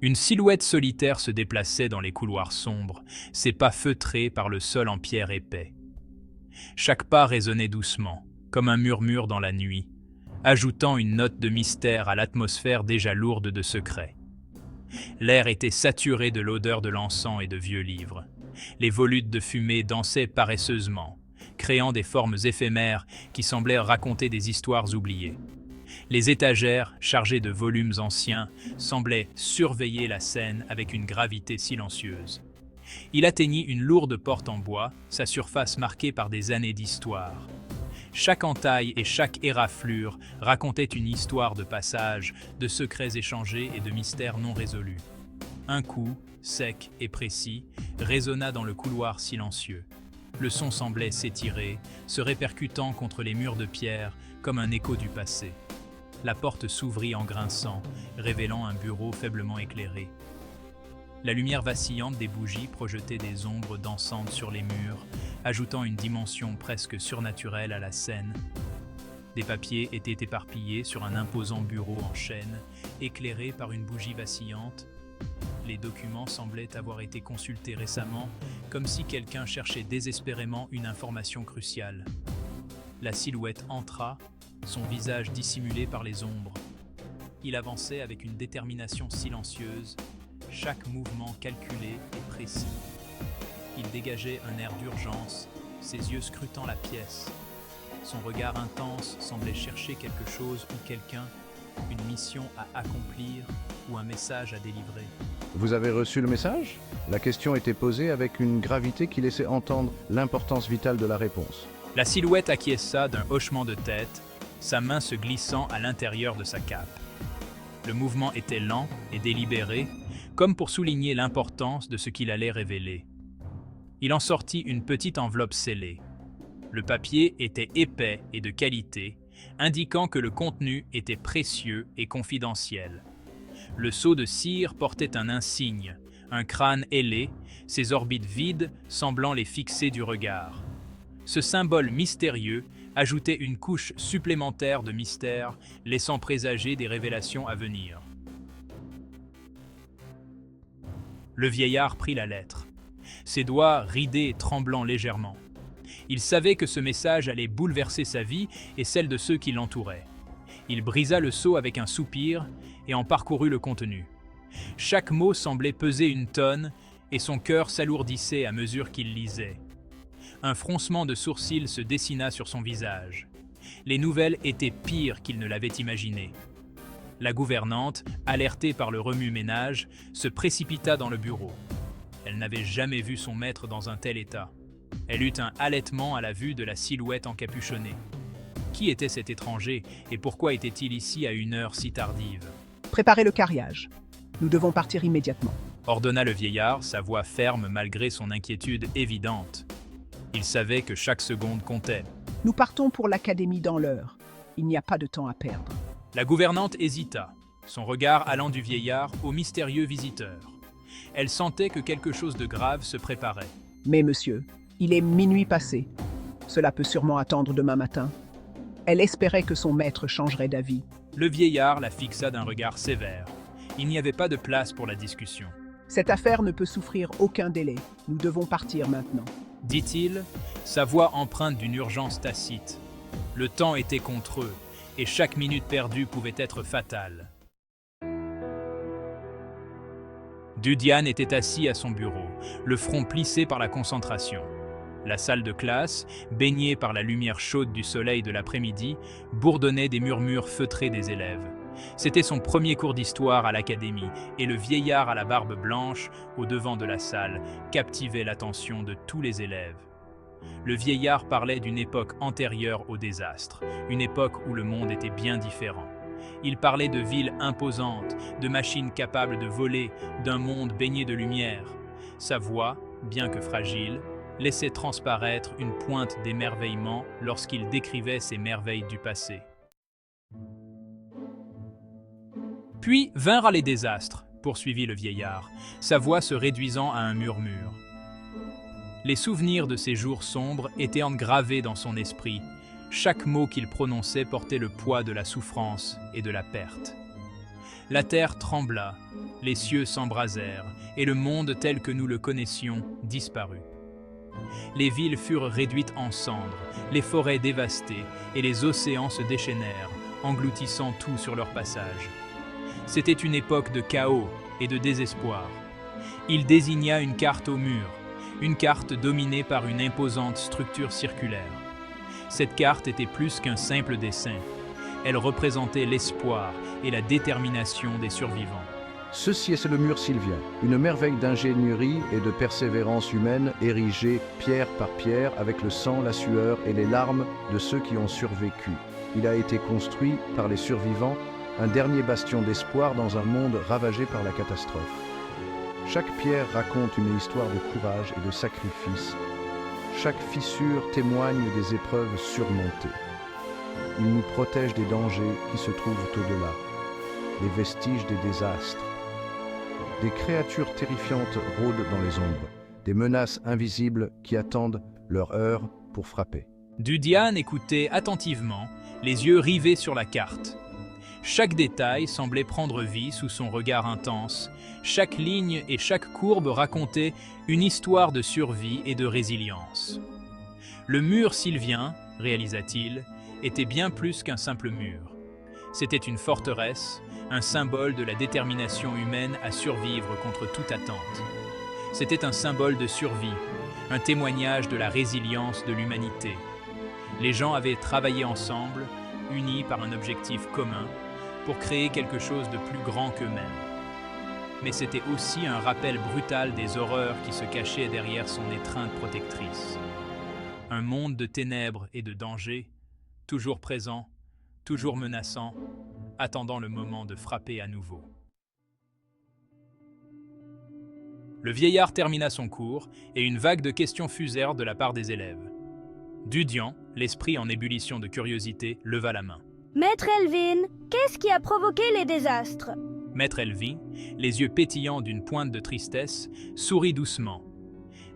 Une silhouette solitaire se déplaçait dans les couloirs sombres, ses pas feutrés par le sol en pierre épais. Chaque pas résonnait doucement, comme un murmure dans la nuit, ajoutant une note de mystère à l'atmosphère déjà lourde de secrets. L'air était saturé de l'odeur de l'encens et de vieux livres. Les volutes de fumée dansaient paresseusement, créant des formes éphémères qui semblaient raconter des histoires oubliées. Les étagères, chargées de volumes anciens, semblaient surveiller la scène avec une gravité silencieuse. Il atteignit une lourde porte en bois, sa surface marquée par des années d'histoire. Chaque entaille et chaque éraflure racontait une histoire de passage, de secrets échangés et de mystères non résolus. Un coup, sec et précis, résonna dans le couloir silencieux. Le son semblait s'étirer, se répercutant contre les murs de pierre comme un écho du passé. La porte s'ouvrit en grinçant, révélant un bureau faiblement éclairé. La lumière vacillante des bougies projetait des ombres dansantes sur les murs, ajoutant une dimension presque surnaturelle à la scène. Des papiers étaient éparpillés sur un imposant bureau en chêne, éclairé par une bougie vacillante. Les documents semblaient avoir été consultés récemment, comme si quelqu'un cherchait désespérément une information cruciale. La silhouette entra, son visage dissimulé par les ombres. Il avançait avec une détermination silencieuse, chaque mouvement calculé et précis. Il dégageait un air d'urgence, ses yeux scrutant la pièce. Son regard intense semblait chercher quelque chose ou quelqu'un, une mission à accomplir ou un message à délivrer. Vous avez reçu le message? La question était posée avec une gravité qui laissait entendre l'importance vitale de la réponse. La silhouette acquiesça d'un hochement de tête, sa main se glissant à l'intérieur de sa cape. Le mouvement était lent et délibéré, comme pour souligner l'importance de ce qu'il allait révéler. Il en sortit une petite enveloppe scellée. Le papier était épais et de qualité, indiquant que le contenu était précieux et confidentiel. Le sceau de cire portait un insigne, un crâne ailé, ses orbites vides semblant les fixer du regard. Ce symbole mystérieux ajoutait une couche supplémentaire de mystère, laissant présager des révélations à venir. Le vieillard prit la lettre, ses doigts ridés et tremblant légèrement. Il savait que ce message allait bouleverser sa vie et celle de ceux qui l'entouraient. Il brisa le sceau avec un soupir et en parcourut le contenu. Chaque mot semblait peser une tonne et son cœur s'alourdissait à mesure qu'il lisait. Un froncement de sourcils se dessina sur son visage. Les nouvelles étaient pires qu'il ne l'avait imaginé. La gouvernante, alertée par le remue-ménage, se précipita dans le bureau. Elle n'avait jamais vu son maître dans un tel état. Elle eut un halètement à la vue de la silhouette encapuchonnée. Qui était cet étranger et pourquoi était-il ici à une heure si tardive? Préparez le carriage. Nous devons partir immédiatement. Ordonna le vieillard, sa voix ferme malgré son inquiétude évidente. Il savait que chaque seconde comptait. Nous partons pour l'académie dans l'heure. Il n'y a pas de temps à perdre. La gouvernante hésita, son regard allant du vieillard au mystérieux visiteur. Elle sentait que quelque chose de grave se préparait. Mais monsieur, il est minuit passé. Cela peut sûrement attendre demain matin. Elle espérait que son maître changerait d'avis. Le vieillard la fixa d'un regard sévère. Il n'y avait pas de place pour la discussion. Cette affaire ne peut souffrir aucun délai. Nous devons partir maintenant. Dit-il, sa voix empreinte d'une urgence tacite. Le temps était contre eux, et chaque minute perdue pouvait être fatale. Dudiane était assis à son bureau, le front plissé par la concentration. La salle de classe, baignée par la lumière chaude du soleil de l'après-midi, bourdonnait des murmures feutrés des élèves. C'était son premier cours d'histoire à l'académie, et le vieillard à la barbe blanche, au devant de la salle, captivait l'attention de tous les élèves. Le vieillard parlait d'une époque antérieure au désastre, une époque où le monde était bien différent. Il parlait de villes imposantes, de machines capables de voler, d'un monde baigné de lumière. Sa voix, bien que fragile, laissait transparaître une pointe d'émerveillement lorsqu'il décrivait ces merveilles du passé. Puis vinrent les désastres, poursuivit le vieillard, sa voix se réduisant à un murmure. Les souvenirs de ces jours sombres étaient engravés dans son esprit. Chaque mot qu'il prononçait portait le poids de la souffrance et de la perte. La terre trembla, les cieux s'embrasèrent, et le monde tel que nous le connaissions disparut. Les villes furent réduites en cendres, les forêts dévastées, et les océans se déchaînèrent, engloutissant tout sur leur passage. C'était une époque de chaos et de désespoir. Il désigna une carte au mur, une carte dominée par une imposante structure circulaire. Cette carte était plus qu'un simple dessin. Elle représentait l'espoir et la détermination des survivants. Ceci c'est le mur sylvien, une merveille d'ingénierie et de persévérance humaine érigée pierre par pierre avec le sang, la sueur et les larmes de ceux qui ont survécu. Il a été construit par les survivants, un dernier bastion d'espoir dans un monde ravagé par la catastrophe. Chaque pierre raconte une histoire de courage et de sacrifice. Chaque fissure témoigne des épreuves surmontées. Il nous protège des dangers qui se trouvent au-delà, les vestiges des désastres. Des créatures terrifiantes rôdent dans les ombres, des menaces invisibles qui attendent leur heure pour frapper. Dudian écoutait attentivement, les yeux rivés sur la carte. Chaque détail semblait prendre vie sous son regard intense. Chaque ligne et chaque courbe racontait une histoire de survie et de résilience. Le mur sylvien, réalisa-t-il, était bien plus qu'un simple mur. C'était une forteresse, un symbole de la détermination humaine à survivre contre toute attente. C'était un symbole de survie, un témoignage de la résilience de l'humanité. Les gens avaient travaillé ensemble, unis par un objectif commun, pour créer quelque chose de plus grand qu'eux-mêmes. Mais c'était aussi un rappel brutal des horreurs qui se cachaient derrière son étreinte protectrice. Un monde de ténèbres et de dangers, toujours présent, toujours menaçant, attendant le moment de frapper à nouveau. Le vieillard termina son cours et une vague de questions fusèrent de la part des élèves. Dudian, l'esprit en ébullition de curiosité, leva la main. Maître Elvin, qu'est-ce qui a provoqué les désastres? Maître Elvin, les yeux pétillants d'une pointe de tristesse, sourit doucement.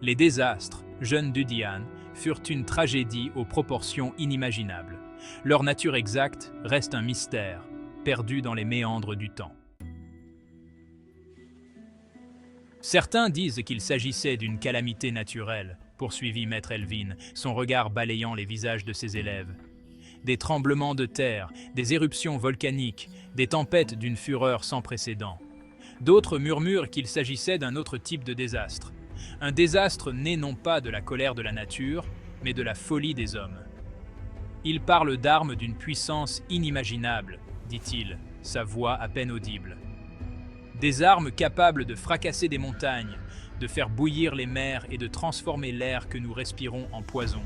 Les désastres, jeune Dudian, furent une tragédie aux proportions inimaginables. Leur nature exacte reste un mystère, perdu dans les méandres du temps. Certains disent qu'il s'agissait d'une calamité naturelle, poursuivit Maître Elvin, son regard balayant les visages de ses élèves. Des tremblements de terre, des éruptions volcaniques, des tempêtes d'une fureur sans précédent. D'autres murmurent qu'il s'agissait d'un autre type de désastre. Un désastre né non pas de la colère de la nature, mais de la folie des hommes. Il parle d'armes d'une puissance inimaginable, dit-il, sa voix à peine audible. Des armes capables de fracasser des montagnes, de faire bouillir les mers et de transformer l'air que nous respirons en poison.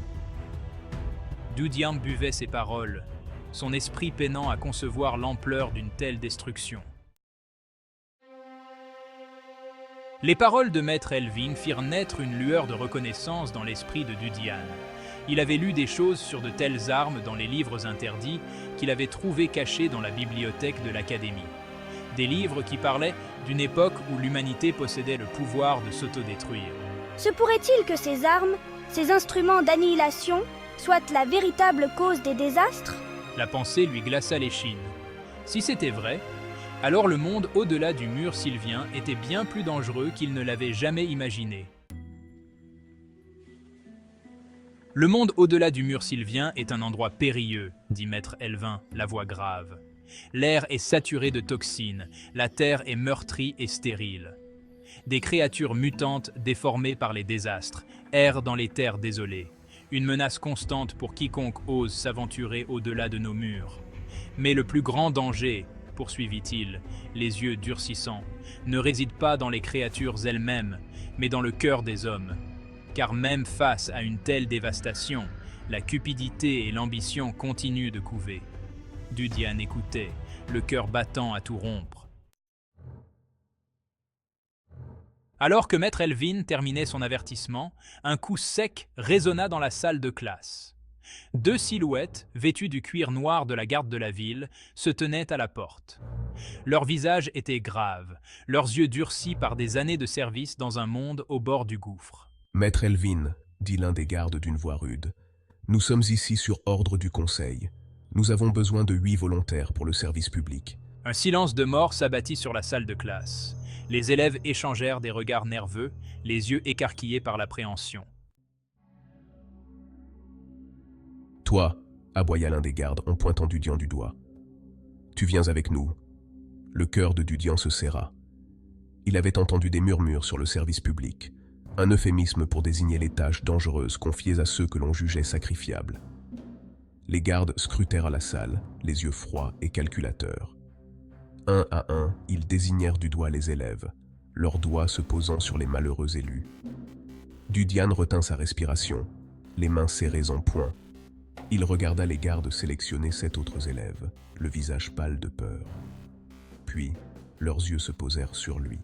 Dudian buvait ses paroles, son esprit peinant à concevoir l'ampleur d'une telle destruction. Les paroles de Maître Elvin firent naître une lueur de reconnaissance dans l'esprit de Dudian. Il avait lu des choses sur de telles armes dans les livres interdits qu'il avait trouvés cachés dans la bibliothèque de l'Académie. Des livres qui parlaient d'une époque où l'humanité possédait le pouvoir de s'autodétruire. Se pourrait-il que ces armes, ces instruments d'annihilation, soient la véritable cause des désastres? La pensée lui glaça l'échine. Si c'était vrai, alors le monde au-delà du mur sylvien était bien plus dangereux qu'il ne l'avait jamais imaginé. Le monde au-delà du mur sylvien est un endroit périlleux, dit Maître Elvin, la voix grave. L'air est saturé de toxines, la terre est meurtrie et stérile. Des créatures mutantes déformées par les désastres errent dans les terres désolées. Une menace constante pour quiconque ose s'aventurer au-delà de nos murs. Mais le plus grand danger, poursuivit-il, les yeux durcissants, ne réside pas dans les créatures elles-mêmes, mais dans le cœur des hommes. Car même face à une telle dévastation, la cupidité et l'ambition continuent de couver. Dudian écoutait, le cœur battant à tout rompre. Alors que Maître Elvin terminait son avertissement, un coup sec résonna dans la salle de classe. Deux silhouettes, vêtues du cuir noir de la garde de la ville, se tenaient à la porte. Leurs visages étaient graves, leurs yeux durcis par des années de service dans un monde au bord du gouffre. « Maître Elvin, dit l'un des gardes d'une voix rude, nous sommes ici sur ordre du Conseil. Nous avons besoin de 8 volontaires pour le service public. Un silence de mort s'abattit sur la salle de classe. Les élèves échangèrent des regards nerveux, les yeux écarquillés par l'appréhension. « Toi » aboya l'un des gardes en pointant Dudian du doigt. « Tu viens avec nous. » Le cœur de Dudian se serra. Il avait entendu des murmures sur le service public, un euphémisme pour désigner les tâches dangereuses confiées à ceux que l'on jugeait sacrifiables. Les gardes scrutèrent la salle, les yeux froids et calculateurs. Un à un, ils désignèrent du doigt les élèves, leurs doigts se posant sur les malheureux élus. Dudian retint sa respiration, les mains serrées en poing. Il regarda les gardes sélectionner 7 autres élèves, le visage pâle de peur. Puis, leurs yeux se posèrent sur lui.